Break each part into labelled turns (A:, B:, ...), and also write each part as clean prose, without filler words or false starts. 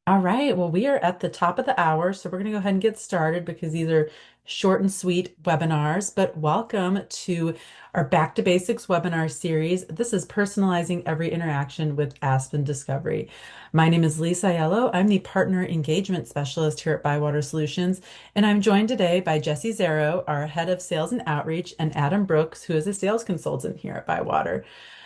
A: All right, well, we are at the top of the hour, so we're going to go ahead and get started because these are short and sweet webinars. But welcome to our Back to Basics webinar series. This is Personalizing Every Interaction with Aspen Discovery. My name is Lisa Aiello. I'm the Partner Engagement Specialist here at Bywater Solutions, and I'm joined today by Jesse Zero, our Head of Sales and Outreach, and Adam Brooks, who is a sales consultant here at Bywater.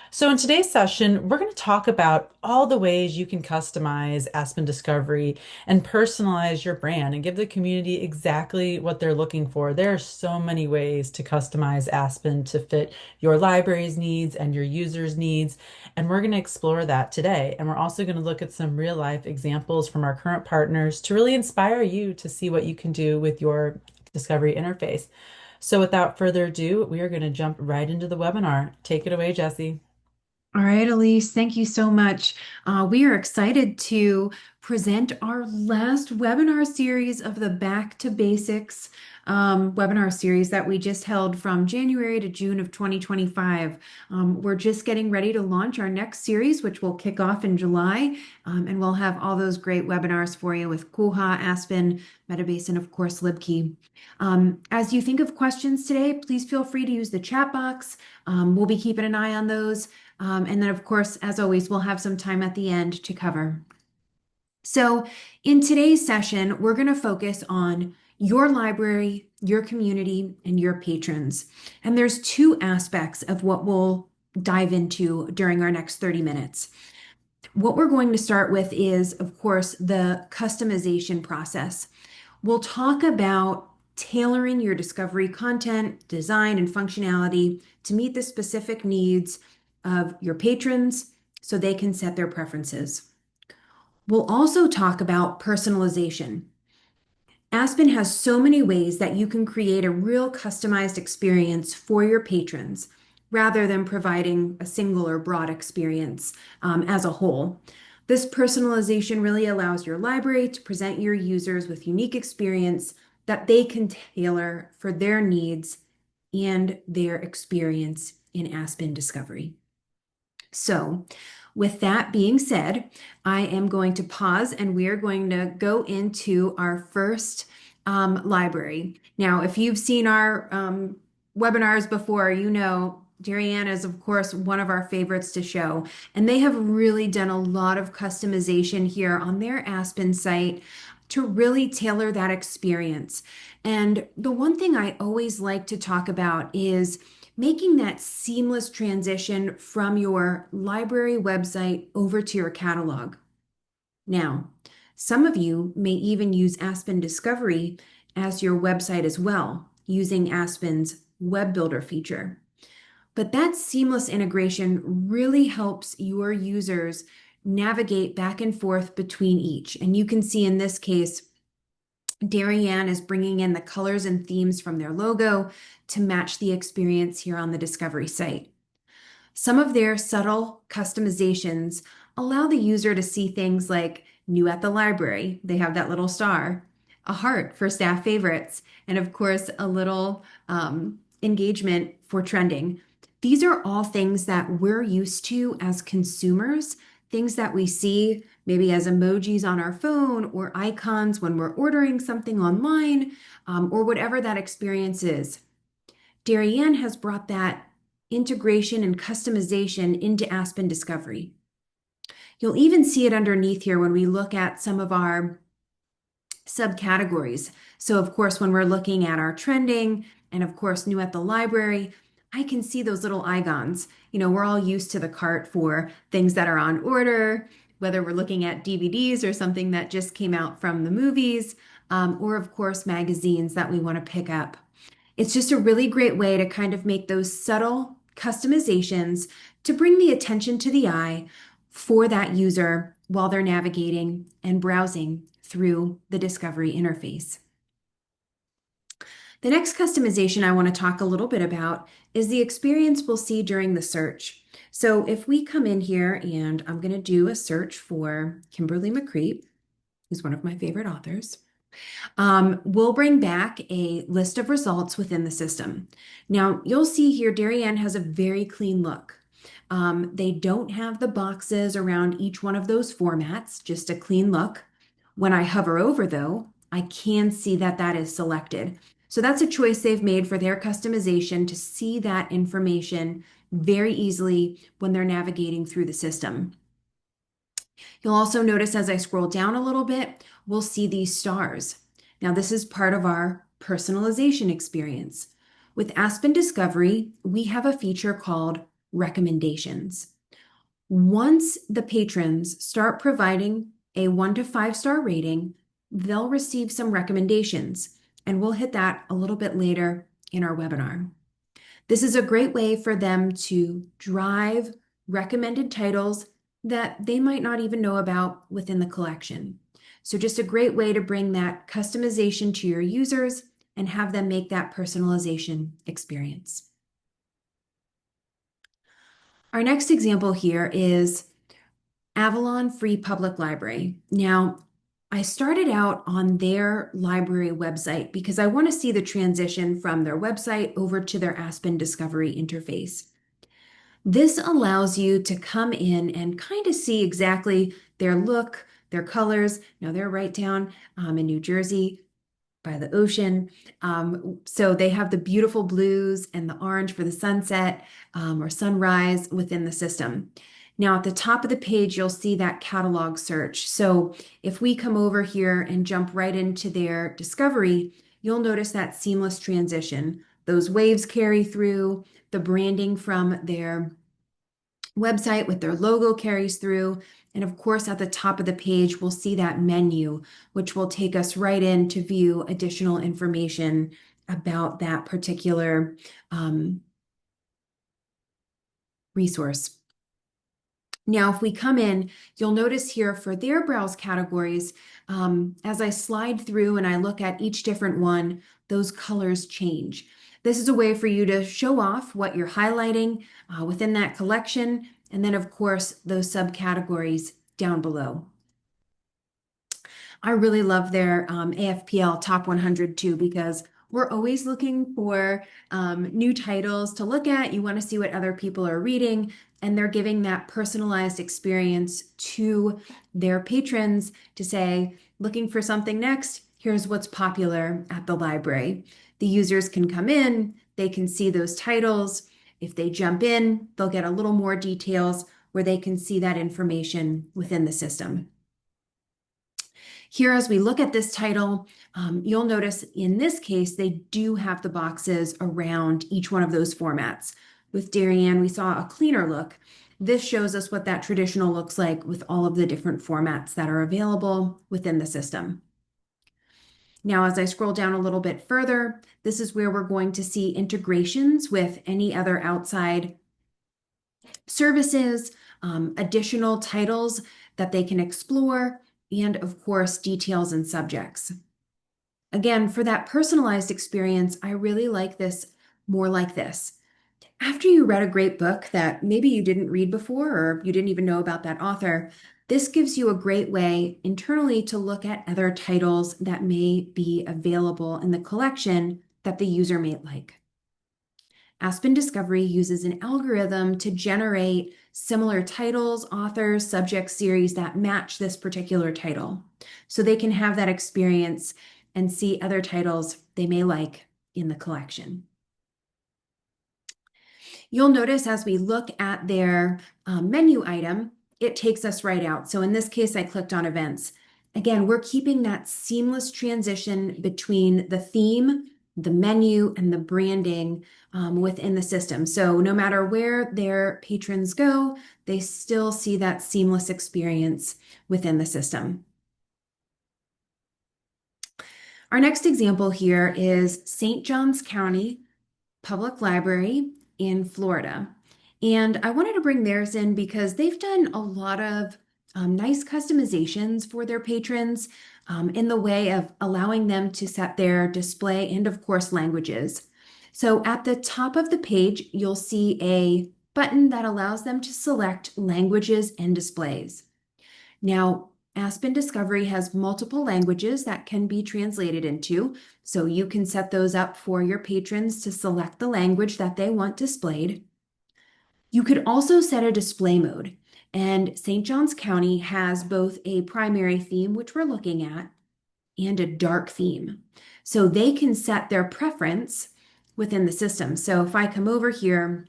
A: So, in today's session, we're going to talk about all the ways you can customize Aspen Discovery and personalize your brand and give the community exactly what they're looking for. There are so many ways to customize Aspen to fit your library's needs and your users' needs. And we're going to explore that today. And we're also going to look at some real life examples from our current partners to really inspire you to see what you can do with your Discovery interface. So, without further ado, we are going to jump right into the webinar. Take it away, Jesse.
B: All right, Elise, thank you so much. We are excited to present our last webinar series of the Back to Basics webinar series that we just held from January to June of 2025. We're just getting ready to launch our next series, which will kick off in July, and we'll have all those great webinars for you with Kuha, Aspen, Metabase, and of course, LibKey. As you think of questions today, please feel free to use the chat box. We'll be keeping an eye on those. And then, of course, as always, we'll have some time at the end to cover. So, in today's session, we're going to focus on your library, your community, and your patrons. And there's two aspects of what we'll dive into during our next 30 minutes. What we're going to start with is, of course, the customization process. We'll talk about tailoring your discovery content, design, and functionality to meet the specific needs of your patrons so they can set their preferences. We'll also talk about personalization. Aspen has so many ways that you can create a real customized experience for your patrons rather than providing a single or broad experience as a whole. This personalization really allows your library to present your users with unique experience that they can tailor for their needs and their experience in Aspen Discovery. So, with that being said, I am going to pause and we are going to go into our first library. Now, if you've seen our webinars before, you know Darien is, of course, one of our favorites to show. And they have really done a lot of customization here on their Aspen site to really tailor that experience. And the one thing I always like to talk about is making that seamless transition from your library website over to your catalog. Now, some of you may even use Aspen Discovery as your website as well, using Aspen's Web Builder feature. But that seamless integration really helps your users navigate back and forth between each. And you can see in this case, Darien is bringing in the colors and themes from their logo to match the experience here on the Discovery site. Some of their subtle customizations allow the user to see things like new at the library, they have that little star, a heart for staff favorites, and of course, a little engagement for trending. These are all things that we're used to as consumers, things that we see maybe as emojis on our phone or icons when we're ordering something online, or whatever that experience is. Darien has brought that integration and customization into Aspen Discovery. You'll even see it underneath here when we look at some of our subcategories. So, of course, when we're looking at our trending and, of course, new at the library, I can see those little icons. You know, we're all used to the cart for things that are on order, whether we're looking at DVDs or something that just came out from the movies, or, of course, magazines that we want to pick up. It's just a really great way to kind of make those subtle customizations to bring the attention to the eye for that user while they're navigating and browsing through the Discovery interface. The next customization I want to talk a little bit about is the experience we'll see during the search. So if we come in here and I'm going to do a search for Kimberly McCreep, who's one of my favorite authors, we'll bring back a list of results within the system. Now, you'll see here Darien has a very clean look. They don't have the boxes around each one of those formats, just a clean look. When I hover over, though, I can see that that is selected. So that's a choice they've made for their customization to see that information very easily when they're navigating through the system. You'll also notice as I scroll down a little bit, we'll see these stars. Now, this is part of our personalization experience. With Aspen Discovery, we have a feature called recommendations. Once the patrons start providing a 1 to 5 star rating, they'll receive some recommendations, and we'll hit that a little bit later in our webinar. This is a great way for them to drive recommended titles that they might not even know about within the collection. So just a great way to bring that customization to your users and have them make that personalization experience. Our next example here is Avalon Free Public Library. Now, I started out on their library website because I want to see the transition from their website over to their Aspen Discovery interface. This allows you to come in and kind of see exactly their look, their colors. Now they're right down in New Jersey by the ocean. So they have the beautiful blues and the orange for the sunset or sunrise within the system. Now at the top of the page, you'll see that catalog search. So if we come over here and jump right into their discovery, you'll notice that seamless transition. Those waves carry through, the branding from their website with their logo carries through. And of course, at the top of the page, we'll see that menu, which will take us right in to view additional information about that particular resource. Now, if we come in, you'll notice here for their browse categories, as I slide through and I look at each different one, those colors change. This is a way for you to show off what you're highlighting within that collection, and then of course, those subcategories down below. I really love their AFPL Top 100 too, because we're always looking for new titles to look at. You want to see what other people are reading, and they're giving that personalized experience to their patrons to say, looking for something next, here's what's popular at the library. The users can come in, they can see those titles. If they jump in, they'll get a little more details where they can see that information within the system. Here, as we look at this title, you'll notice in this case, they do have the boxes around each one of those formats. With Darien, we saw a cleaner look. This shows us what that traditional looks like with all of the different formats that are available within the system. Now, as I scroll down a little bit further, this is where we're going to see integrations with any other outside services, additional titles that they can explore, and of course, details and subjects. Again, for that personalized experience, I really like this more like this. After you read a great book that maybe you didn't read before or you didn't even know about that author, this gives you a great way internally to look at other titles that may be available in the collection that the user may like. Aspen Discovery uses an algorithm to generate similar titles, authors, subject series that match this particular title. So they can have that experience and see other titles they may like in the collection. You'll notice as we look at their menu item, it takes us right out. So in this case, I clicked on events. Again, we're keeping that seamless transition between the theme, the menu, and the branding within the system. So no matter where their patrons go, they still see that seamless experience within the system. Our next example here is St. Johns County Public Library in Florida. And I wanted to bring theirs in because they've done a lot of nice customizations for their patrons in the way of allowing them to set their display and, of course, languages. So at the top of the page, you'll see a button that allows them to select languages and displays. Now, Aspen Discovery has multiple languages that can be translated into, so you can set those up for your patrons to select the language that they want displayed. You could also set a display mode, And St. Johns County has both a primary theme, which we're looking at, and a dark theme. So they can set their preference within the system. So if I come over here,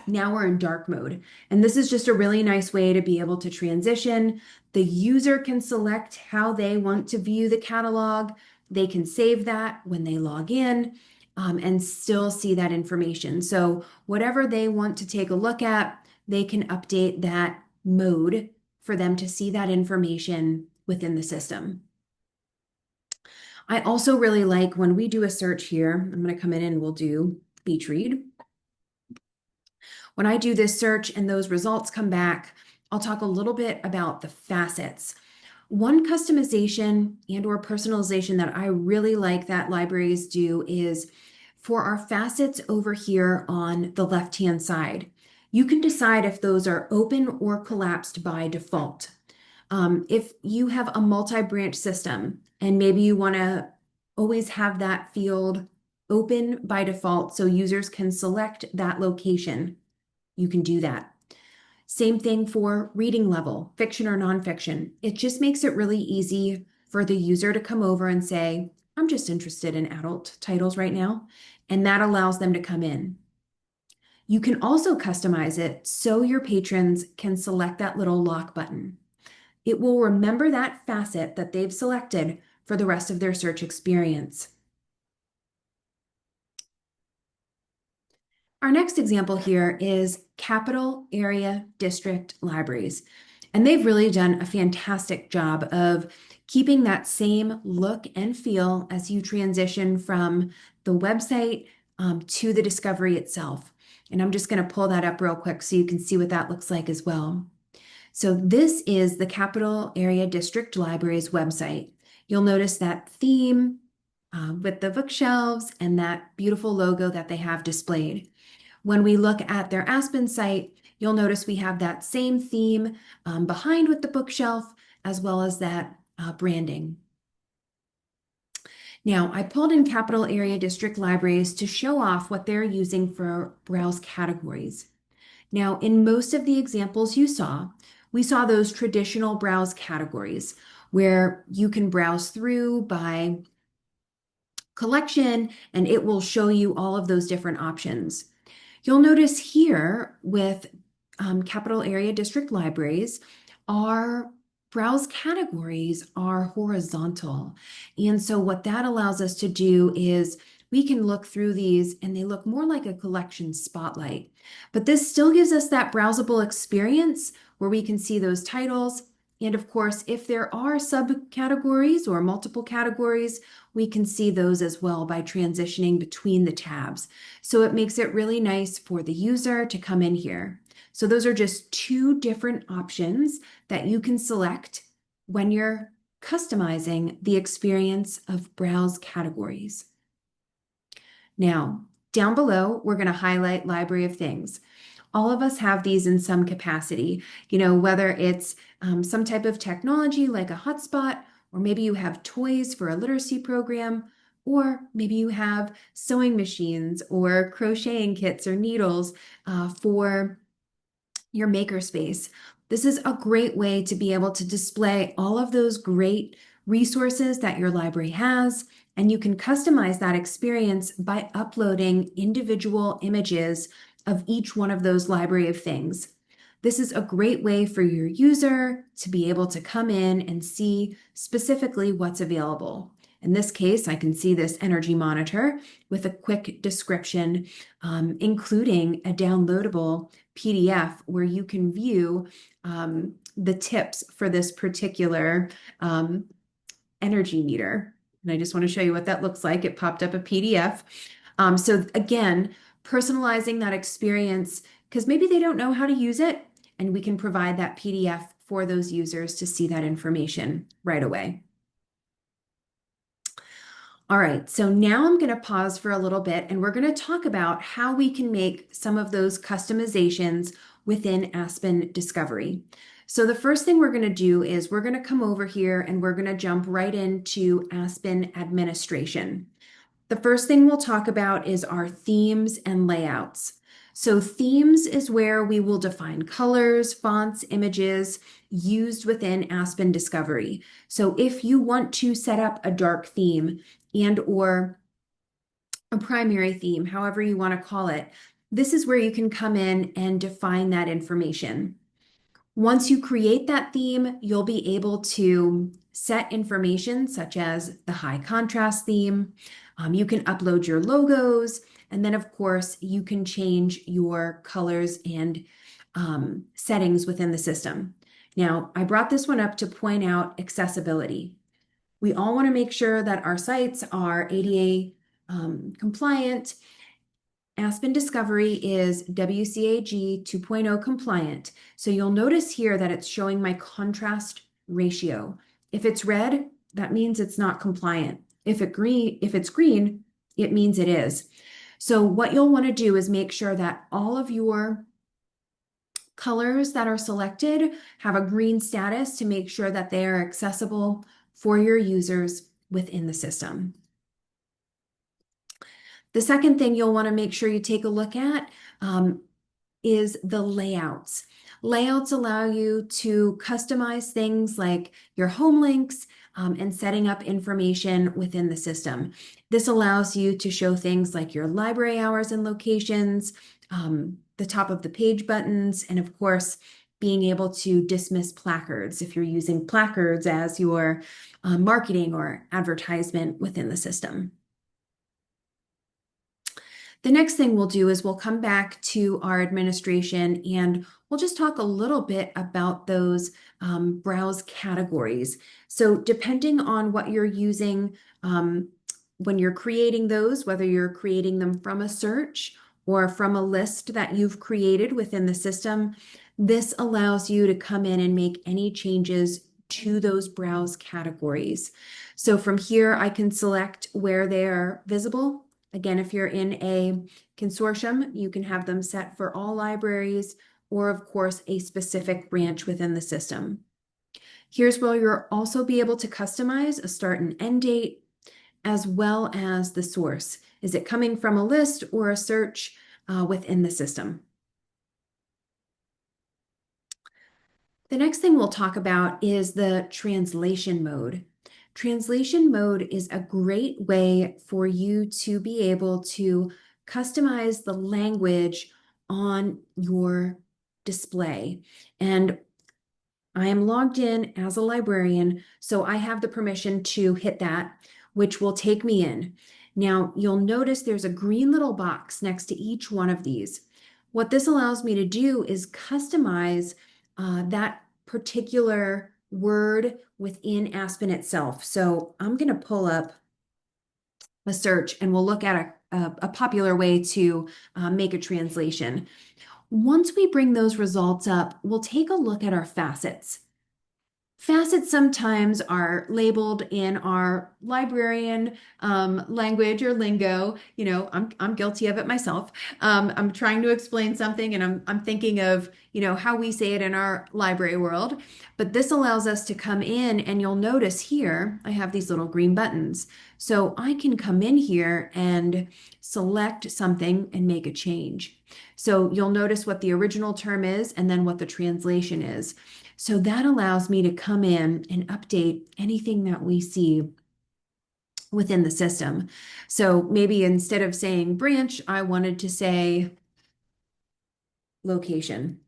B: now we're in dark mode. And this is just a really nice way to be able to transition. The user can select how they want to view the catalog. They can save that when they log in, and still see that information. So whatever they want to take a look at, they can update that mode for them to see that information within the system. I also really like when we do a search here, I'm going to come in and we'll do beach read. When I do this search and those results come back, I'll talk a little bit about the facets. One customization and or personalization that I really like that libraries do is for our facets over here on the left-hand side. You can decide if those are open or collapsed by default. If you have a multi-branch system and maybe you want to always have that field open by default so users can select that location, you can do that. Same thing for reading level, fiction or nonfiction. It just makes it really easy for the user to come over and say, I'm just interested in adult titles right now. And that allows them to come in. You can also customize it so your patrons can select that little lock button. It will remember that facet that they've selected for the rest of their search experience. Our next example here is capital area district libraries. And they've really done a fantastic job of keeping that same look and feel as you transition from the website to the discovery itself. And I'm just going to pull that up real quick so you can see what that looks like as well. So this is the Capital Area District Library's website. You'll notice that theme with the bookshelves and that beautiful logo that they have displayed. When we look at their Aspen site, you'll notice we have that same theme behind with the bookshelf, as well as that branding. Now, I pulled in Capital Area District Libraries to show off what they're using for browse categories. Now, in most of the examples you saw, we saw those traditional browse categories where you can browse through by collection and it will show you all of those different options. You'll notice here with Capital Area District Libraries, our browse categories are horizontal. And so what that allows us to do is we can look through these and they look more like a collection spotlight. But this still gives us that browsable experience where we can see those titles. And of course, if there are subcategories or multiple categories, we can see those as well by transitioning between the tabs. So it makes it really nice for the user to come in here. So those are just two different options that you can select when you're customizing the experience of browse categories. Now, down below, we're going to highlight Library of Things. All of us have these in some capacity, whether it's some type of technology like a hotspot, or maybe you have toys for a literacy program, or maybe you have sewing machines or crocheting kits or needles for your makerspace. This is a great way to be able to display all of those great resources that your library has, and you can customize that experience by uploading individual images of each one of those library of things. This is a great way for your user to be able to come in and see specifically what's available. In this case, I can see this energy monitor with a quick description, including a downloadable PDF where you can view the tips for this particular energy meter. And I just want to show you what that looks like. It popped up a PDF. So again, personalizing that experience because maybe they don't know how to use it, and we can provide that PDF for those users to see that information right away. All right, so now I'm going to pause for a little bit and we're going to talk about how we can make some of those customizations within Aspen Discovery. So the first thing we're going to do is we're going to come over here and we're going to jump right into Aspen Administration. The first thing we'll talk about is our themes and layouts. So themes is where we will define colors, fonts, images used within Aspen Discovery. So if you want to set up a dark theme and or a primary theme, however you want to call it, this is where you can come in and define that information. Once you create that theme, you'll be able to set information such as the high contrast theme. You can upload your logos, and then, of course, you can change your colors and settings within the system. Now, I brought this one up to point out accessibility. We all want to make sure that our sites are ADA compliant. Aspen Discovery is WCAG 2.0 compliant. So you'll notice here that it's showing my contrast ratio. If it's red, that means it's not compliant. If it's green, it means it is. So what you'll want to do is make sure that all of your colors that are selected have a green status to make sure that they are accessible for your users within the system. The second thing you'll want to make sure you take a look at is the layouts. Layouts allow you to customize things like your home links and setting up information within the system. This allows you to show things like your library hours and locations, the top of the page buttons, and of course, being able to dismiss placards if you're using placards as your marketing or advertisement within the system. The next thing we'll do is we'll come back to our administration and we'll just talk a little bit about those browse categories. So depending on what you're using when you're creating those, whether you're creating them from a search or from a list that you've created within the system, this allows you to come in and make any changes to those browse categories. So from here, I can select where they're visible. Again, if you're in a consortium, you can have them set for all libraries or, of course, a specific branch within the system. Here's where you'll also be able to customize a start and end date, as well as the source. Is it coming from a list or a search within the system? The next thing we'll talk about is the translation mode. Translation mode is a great way for you to be able to customize the language on your display. And I am logged in as a librarian, so I have the permission to hit that, which will take me in. Now, you'll notice there's a green little box next to each one of these. What this allows me to do is customize that particular word within Aspen itself. So I'm going to pull up a search and we'll look at a popular way to make a translation. Once we bring those results up, we'll take a look at our facets. Facets sometimes are labeled in our librarian language or lingo. You know, I'm guilty of it myself. I'm trying to explain something and I'm thinking of, you know, how we say it in our library world. But this allows us to come in and you'll notice here, I have these little green buttons. So I can come in here and select something and make a change. So you'll notice what the original term is and then what the translation is. So that allows me to come in and update anything that we see within the system. So maybe instead of saying branch, I wanted to say location.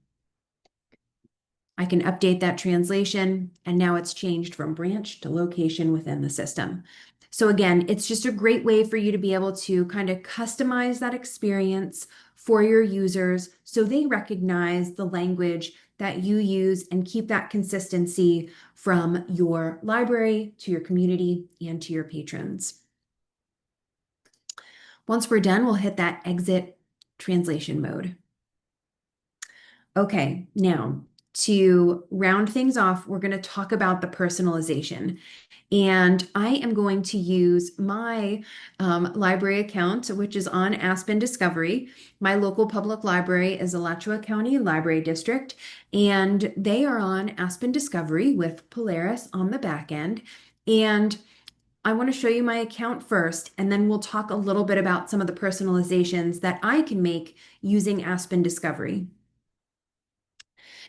B: I can update that translation, and now it's changed from branch to location within the system. So again, it's just a great way for you to be able to kind of customize that experience for your users so they recognize the language that you use and keep that consistency from your library to your community and to your patrons. Once we're done, we'll hit that exit translation mode. Okay, now to round things off, we're going to talk about the personalization. And I am going to use my library account, which is on Aspen Discovery. My local public library is Alachua County Library District, and they are on Aspen Discovery with Polaris on the back end. And I want to show you my account first, and then we'll talk a little bit about some of the personalizations that I can make using Aspen Discovery.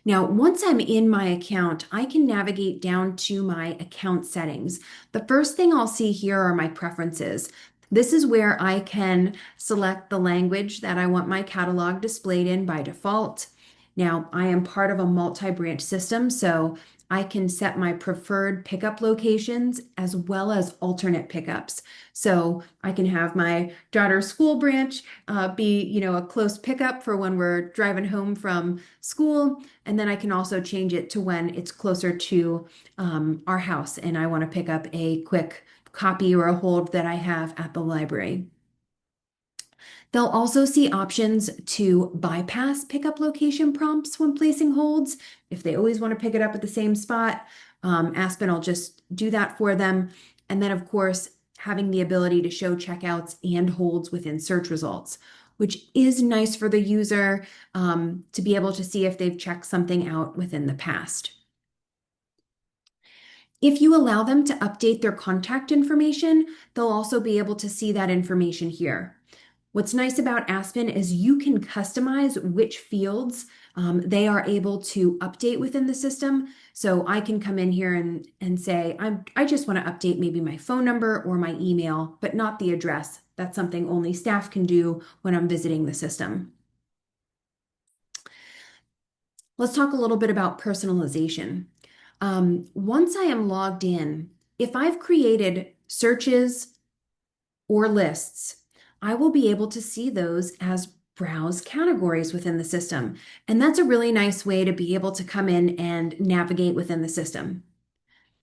B: Now, once I'm in my account, I can navigate down to my account settings. The first thing I'll see here are my preferences. This is where I can select the language that I want my catalog displayed in by default. Now, I am part of a multi-branch system, so I can set my preferred pickup locations as well as alternate pickups. So I can have my daughter's school branch be, a close pickup for when we're driving home from school. And then I can also change it to when it's closer to our house and I want to pick up a quick copy or a hold that I have at the library. They'll also see options to bypass pickup location prompts when placing holds. If they always want to pick it up at the same spot, Aspen will just do that for them. And then, of course, having the ability to show checkouts and holds within search results, which is nice for the user to be able to see if they've checked something out within the past. If you allow them to update their contact information, they'll also be able to see that information here. What's nice about Aspen is you can customize which fields they are able to update within the system. So I can come in here and say, I just want to update maybe my phone number or my email, but not the address. That's something only staff can do when I'm visiting the system. Let's talk a little bit about personalization. Once I am logged in, if I've created searches or lists, I will be able to see those as browse categories within the system. And that's a really nice way to be able to come in and navigate within the system.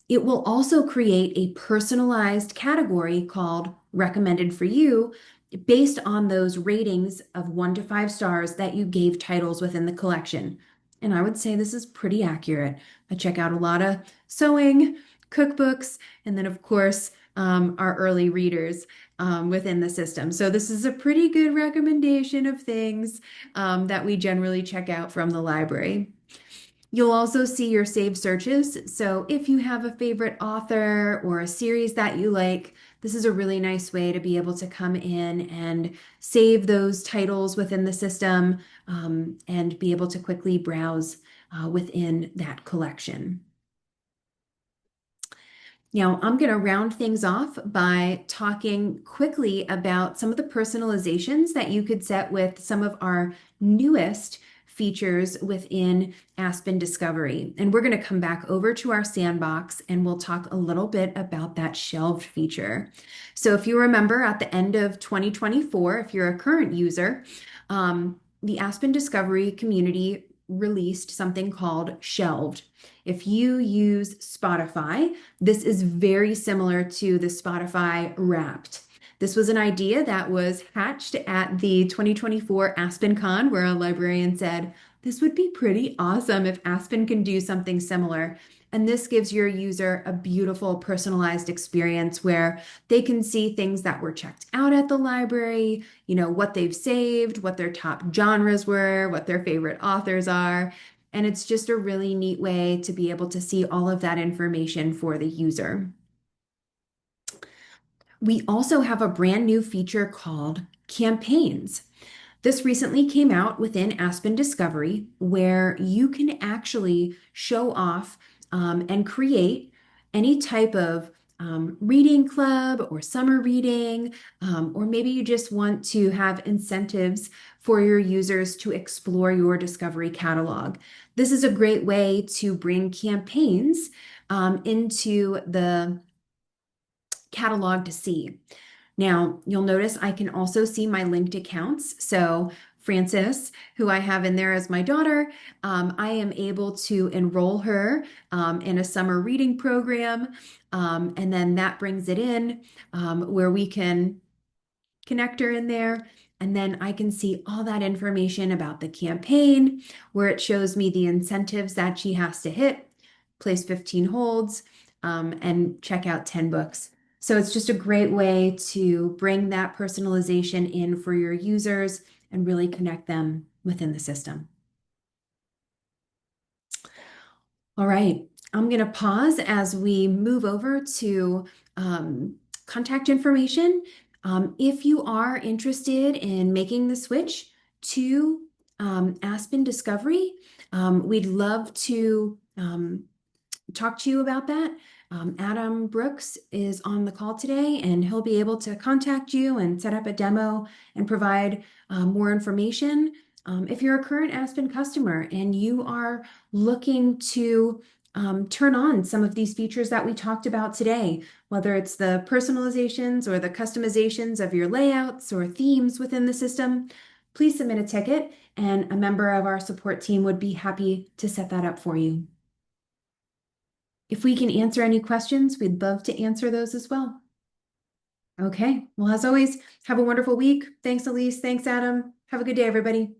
B: It will also create a personalized category called recommended for you based on those ratings of 1 to 5 stars that you gave titles within the collection. And I would say this is pretty accurate. I check out a lot of sewing, cookbooks, and then, of course, our early readers within the system. So this is a pretty good recommendation of things that we generally check out from the library. You'll also see your saved searches. So if you have a favorite author or a series that you like, this is a really nice way to be able to come in and save those titles within the system and be able to quickly browse within that collection. Now, I'm going to round things off by talking quickly about some of the personalizations that you could set with some of our newest features within Aspen Discovery. And we're going to come back over to our sandbox and we'll talk a little bit about that shelved feature. So if you remember at the end of 2024, if you're a current user, the Aspen Discovery community released something called shelved. If you use Spotify, this is very similar to the Spotify Wrapped. This was an idea that was hatched at the 2024 Aspen Con, where a librarian said, this would be pretty awesome if Aspen can do something similar. And this gives your user a beautiful personalized experience where they can see things that were checked out at the library, what they've saved, what their top genres were, what their favorite authors are. And it's just a really neat way to be able to see all of that information for the user. We also have a brand new feature called campaigns. This recently came out within Aspen Discovery, where you can actually show off and create any type of reading club or summer reading, or maybe you just want to have incentives for your users to explore your Discovery catalog. This is a great way to bring campaigns into the catalog to see. Now, you'll notice I can also see my linked accounts. So Frances, who I have in there as my daughter, I am able to enroll her in a summer reading program. And then that brings it in where we can connect her in there. And then I can see all that information about the campaign, where it shows me the incentives that she has to hit, place 15 holds, and check out 10 books. So it's just a great way to bring that personalization in for your users and really connect them within the system. All right, I'm going to pause as we move over to contact information. If you are interested in making the switch to Aspen Discovery, we'd love to talk to you about that. Adam Brooks is on the call today, and he'll be able to contact you and set up a demo and provide more information. If you're a current Aspen customer and you are looking to turn on some of these features that we talked about today, whether it's the personalizations or the customizations of your layouts or themes within the system, please submit a ticket, and a member of our support team would be happy to set that up for you. If we can answer any questions, we'd love to answer those as well. Okay, well, as always, have a wonderful week. Thanks, Elise. Thanks, Adam. Have a good day, everybody.